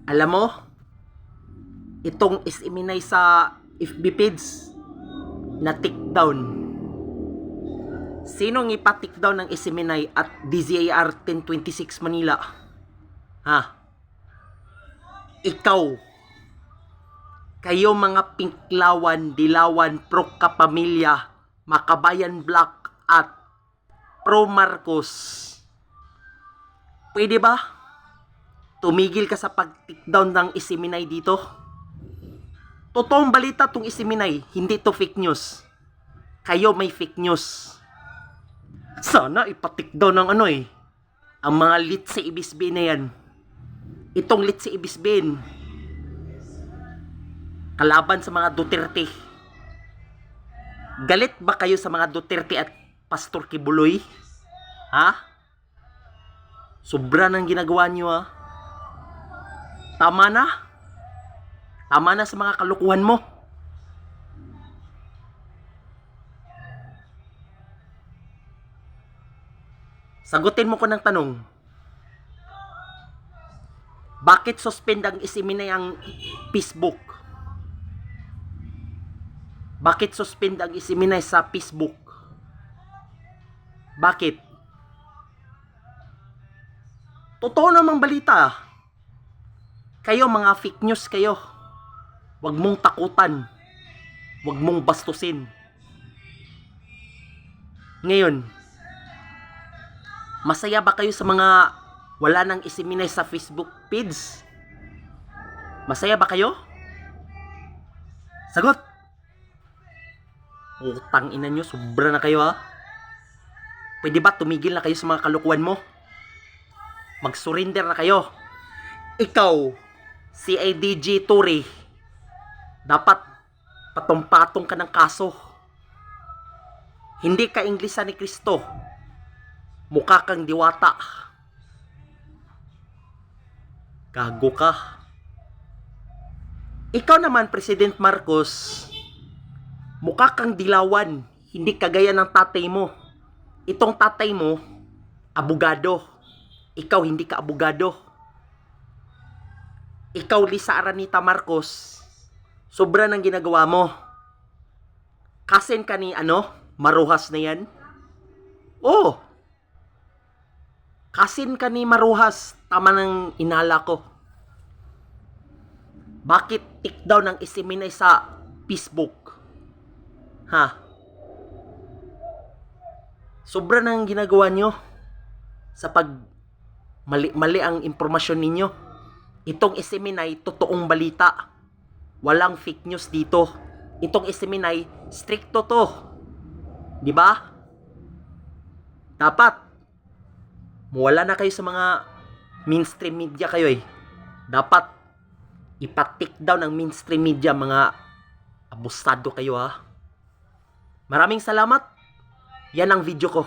Alam mo, itong isiminay sa FB page na take down. Sinong ipa-take down ng isiminay at DZAR 1026 Manila? Ha? Ikaw. Kayo mga Pinklawan, Dilawan, Pro Kapamilya, Makabayan Black at Pro Marcos. Pwede ba? Tumigil ka sa pag-take down ng isiminay dito? Totoong balita tong isiminay, hindi to fake news. Kayo may fake news. Sana ipa-take down ng ang mga Litsi Ibisbin na yan. Itong Litsi Ibisbin, kalaban sa mga Duterte. Galit ba kayo sa mga Duterte at Pastor Kibuloy? Ha? Sobra ng ginagawa nyo, ha? Tama na. Tama na sa mga kalukuhan mo. Sagutin mo ko ng tanong. Bakit suspend ang isiminay ang Facebook? Bakit suspend ang isiminay sa Facebook? Bakit? Totoo namang balita. Kayo mga fake news kayo. Huwag mong takutan. Huwag mong bastusin. Ngayon, masaya ba kayo sa mga wala nang isiminay sa Facebook page? Masaya ba kayo? Sagot! Utang ina nyo, sobra na kayo, ha? Pwede ba tumigil na kayo sa mga kalukuhan mo? Mag-surrender na kayo. Ikaw, si ADG Turi, dapat patong-patong ka ng kaso. Hindi ka Inglesa ni Kristo. Mukha kang diwata. Gago ka. Ikaw naman, President Marcos, mukha kang dilawan. Hindi kagaya ng tatay mo. Itong tatay mo, abogado. Ikaw hindi ka abogado. Ikaw, Lisa Aranita Marcos, sobra ng ginagawa mo. Kasen ka ni Maruhas na yan? Oh! Kasin ka ni Maruhas, tama ng inala ko. Bakit take down ang isiminay sa Facebook? Ha? Sobra nang ginagawa nyo sa pag mali ang impormasyon ninyo. Itong isiminay, totoong balita. Walang fake news dito. Itong isiminay, stricto to. Di ba? Dapat mawala na kayo sa mga mainstream media kayo eh. Dapat ipa-take down ng mainstream media, mga abusado kayo, ha. Maraming salamat. Yan ang video ko.